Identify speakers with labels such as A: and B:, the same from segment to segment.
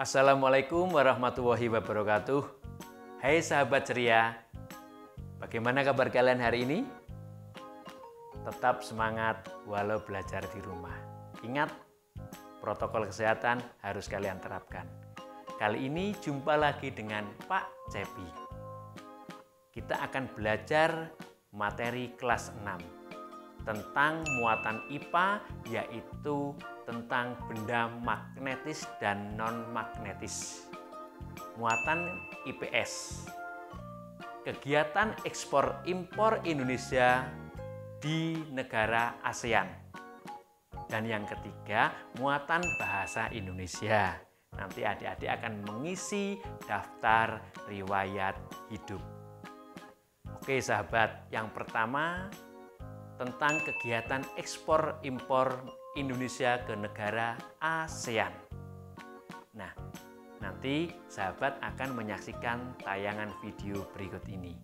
A: Assalamualaikum warahmatullahi wabarakatuh. Hai sahabat ceria, bagaimana kabar kalian hari ini? Tetap semangat walau belajar di rumah. Ingat, protokol kesehatan harus kalian terapkan. Kali ini jumpa lagi dengan Pak Cepi. Kita akan belajar materi kelas 6 tentang muatan IPA, yaitu tentang benda magnetis dan non-magnetis. Muatan IPS. Kegiatan ekspor impor Indonesia di negara ASEAN. Dan yang ketiga, muatan bahasa Indonesia. Nanti adik-adik akan mengisi daftar riwayat hidup. Oke sahabat, yang pertama tentang kegiatan ekspor impor Indonesia ke negara ASEAN. Nah, nanti sahabat akan menyaksikan tayangan video berikut ini.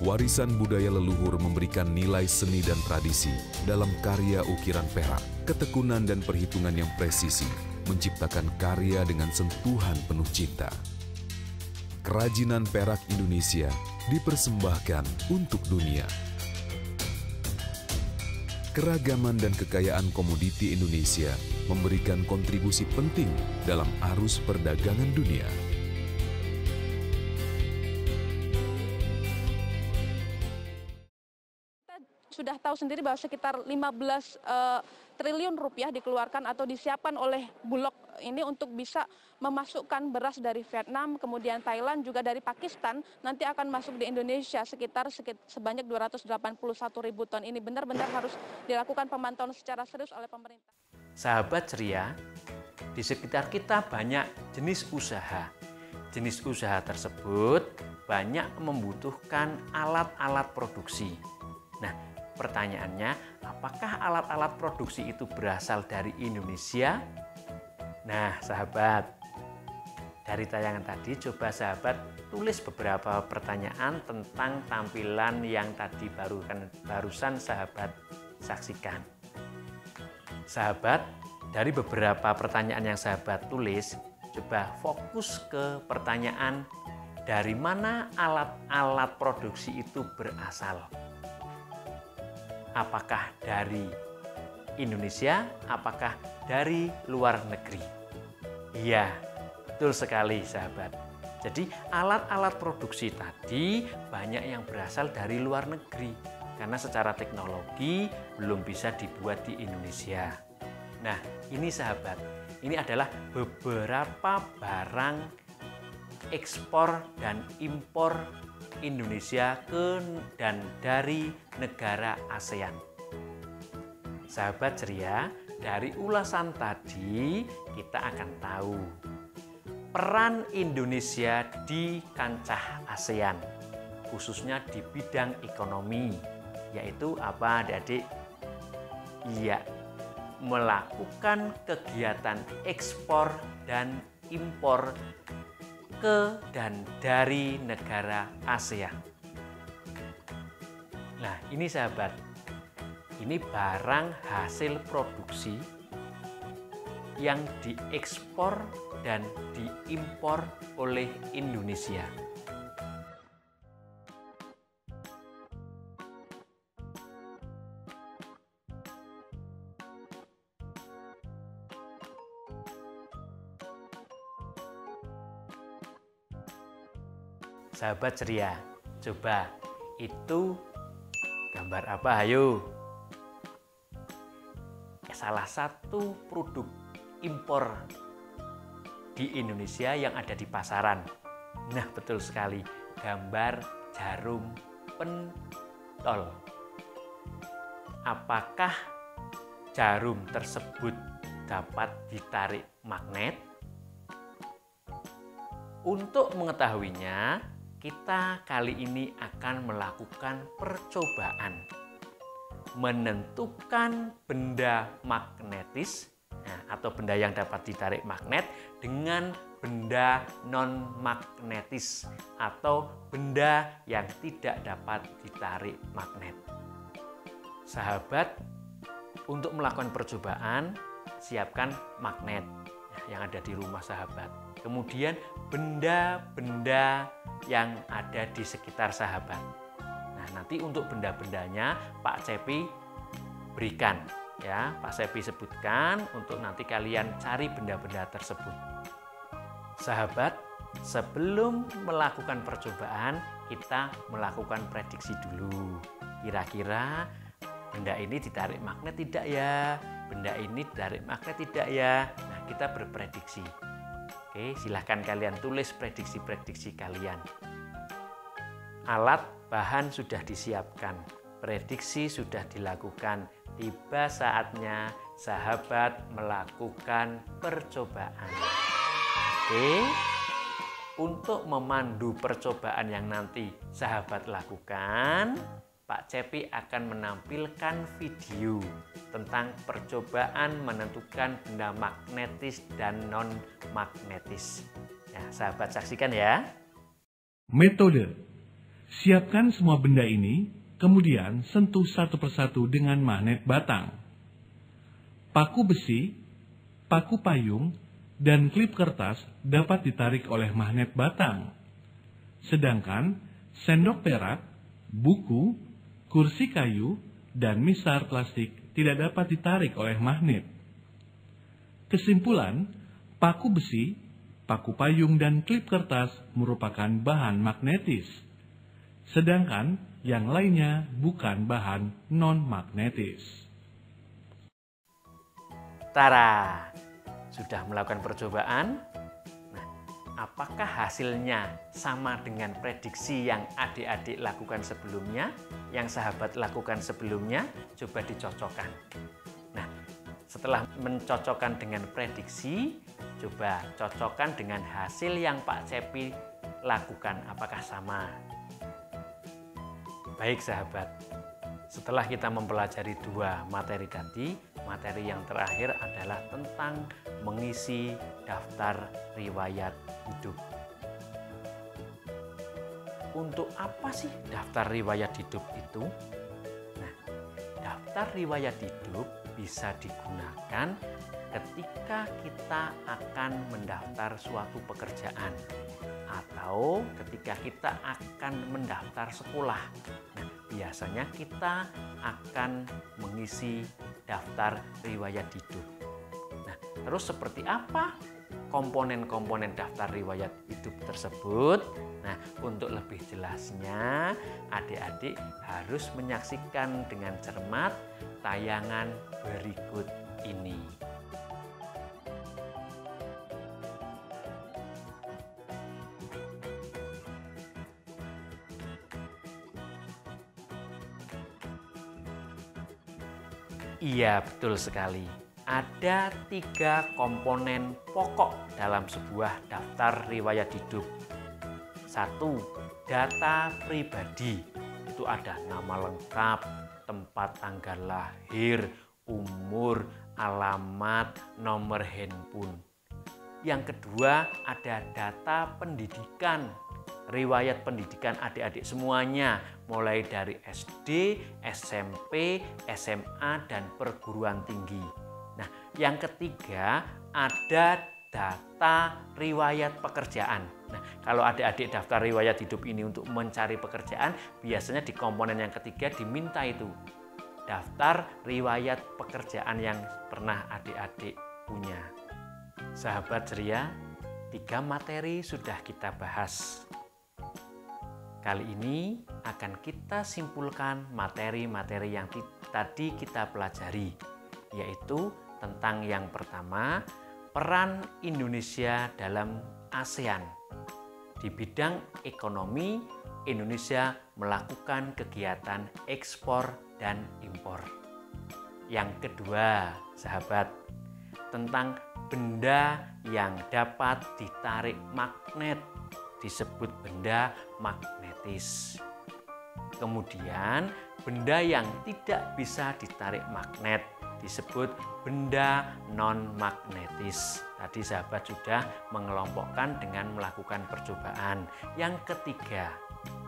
B: Warisan budaya leluhur memberikan nilai seni dan tradisi dalam karya ukiran perak, ketekunan dan perhitungan yang presisi, menciptakan karya dengan sentuhan penuh cinta. Kerajinan perak Indonesia dipersembahkan untuk dunia. Keragaman dan kekayaan komoditi Indonesia memberikan kontribusi penting dalam arus perdagangan dunia.
C: Sudah tahu sendiri bahwa sekitar 15 triliun rupiah dikeluarkan atau disiapkan oleh Bulog ini untuk bisa memasukkan beras dari Vietnam, kemudian Thailand, juga dari Pakistan, nanti akan masuk di Indonesia sebanyak 281.000 ton. Ini benar-benar harus dilakukan pemantauan secara serius oleh pemerintah.
A: Sahabat ceria, di sekitar kita banyak jenis usaha. Jenis usaha tersebut banyak membutuhkan alat-alat produksi. Nah, pertanyaannya, apakah alat-alat produksi itu berasal dari Indonesia? Nah, sahabat, dari tayangan tadi coba sahabat tulis beberapa pertanyaan tentang tampilan yang tadi barusan sahabat saksikan. Sahabat, dari beberapa pertanyaan yang sahabat tulis, coba fokus ke pertanyaan dari mana alat-alat produksi itu berasal. Apakah dari Indonesia, apakah dari luar negeri? Iya, betul sekali sahabat. Jadi alat-alat produksi tadi banyak yang berasal dari luar negeri karena secara teknologi belum bisa dibuat di Indonesia. Nah, ini sahabat, ini adalah beberapa barang ekspor dan impor Indonesia ke dan dari negara ASEAN. Sahabat ceria, dari ulasan tadi kita akan tahu peran Indonesia di kancah ASEAN, khususnya di bidang ekonomi, yaitu apa adik-adik? Iya, melakukan kegiatan ekspor dan impor ke dan dari negara ASEAN. Nah, ini sahabat, ini barang hasil produksi yang diekspor dan diimpor oleh Indonesia. Sahabat ceria, coba itu gambar apa? Ayo. Salah satu produk impor di Indonesia yang ada di pasaran. Nah, betul sekali, gambar jarum pentol. Apakah jarum tersebut dapat ditarik magnet? Untuk mengetahuinya, kita kali ini akan melakukan percobaan menentukan benda magnetis atau benda yang dapat ditarik magnet dengan benda non-magnetis atau benda yang tidak dapat ditarik magnet. Sahabat, Untuk melakukan percobaan, siapkan magnet yang ada di rumah sahabat. Kemudian benda-benda yang ada di sekitar sahabat. Nah, nanti untuk benda-bendanya Pak Cepi berikan ya, Pak Cepi sebutkan untuk nanti kalian cari benda-benda tersebut. Sahabat, sebelum melakukan percobaan, kita melakukan prediksi dulu. Kira-kira benda ini ditarik magnet tidak ya? Benda ini ditarik magnet tidak ya? Nah, kita berprediksi. Oke, silahkan kalian tulis prediksi-prediksi kalian. Alat bahan sudah disiapkan, prediksi sudah dilakukan. Tiba saatnya sahabat melakukan percobaan. Oke, untuk memandu percobaan yang nanti sahabat lakukan, Pak Cepi akan menampilkan video tentang percobaan menentukan benda magnetis dan non-magnetis. Nah, sahabat saksikan ya.
D: Metode. Siapkan semua benda ini, kemudian sentuh satu persatu dengan magnet batang. Paku besi, paku payung, dan klip kertas dapat ditarik oleh magnet batang. Sedangkan sendok perak, buku, kursi kayu, dan misar plastik tidak dapat ditarik oleh magnet. Kesimpulan, paku besi, paku payung, dan klip kertas merupakan bahan magnetis. Sedangkan yang lainnya bukan bahan non-magnetis.
A: Tara, sudah melakukan percobaan? Apakah hasilnya sama dengan prediksi yang adik-adik lakukan sebelumnya, yang sahabat lakukan sebelumnya? Coba dicocokkan. Nah, setelah mencocokkan dengan prediksi, coba cocokkan dengan hasil yang Pak Cepi lakukan. Apakah sama? Baik sahabat, setelah kita mempelajari dua materi tadi, materi yang terakhir adalah tentang mengisi daftar riwayat hidup. Untuk apa sih daftar riwayat hidup itu? Nah, daftar riwayat hidup bisa digunakan ketika kita akan mendaftar suatu pekerjaan atau ketika kita akan mendaftar sekolah. Nah, biasanya kita akan mengisi daftar riwayat hidup. Nah, terus seperti apa komponen-komponen daftar riwayat hidup tersebut? Nah, untuk lebih jelasnya, adik-adik harus menyaksikan dengan cermat tayangan berikut ini. Iya, betul sekali. Ada 3 komponen pokok dalam sebuah daftar riwayat hidup. 1. Data pribadi. Itu ada nama lengkap, tempat tanggal lahir, umur, alamat, nomor handphone. Yang kedua, ada data pendidikan. Riwayat pendidikan adik-adik semuanya, mulai dari SD, SMP, SMA, dan perguruan tinggi. Nah, yang ketiga ada data riwayat pekerjaan. Nah, kalau adik-adik daftar riwayat hidup ini untuk mencari pekerjaan, biasanya di komponen yang ketiga diminta itu daftar riwayat pekerjaan yang pernah adik-adik punya. Sahabat ceria, 3 materi sudah kita bahas. Kali ini akan kita simpulkan materi-materi yang tadi kita pelajari, yaitu tentang yang pertama, peran Indonesia dalam ASEAN. Di bidang ekonomi, Indonesia melakukan kegiatan ekspor dan impor. Yang kedua, sahabat, tentang benda yang dapat ditarik magnet, disebut benda magnetis. Kemudian benda yang tidak bisa ditarik magnet disebut benda non-magnetis. Tadi sahabat sudah mengelompokkan dengan melakukan percobaan. Yang ketiga,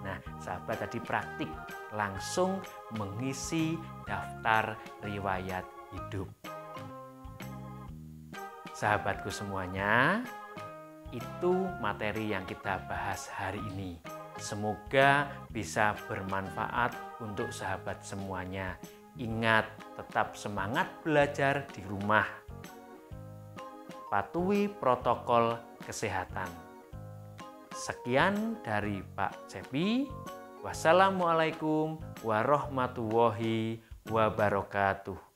A: Nah, sahabat tadi praktik langsung mengisi daftar riwayat hidup. Sahabatku semuanya, itu materi yang kita bahas hari ini. Semoga bisa bermanfaat untuk sahabat semuanya. Ingat, tetap semangat belajar di rumah. Patuhi protokol kesehatan. Sekian dari Pak Cepi. Wassalamualaikum warahmatullahi wabarakatuh.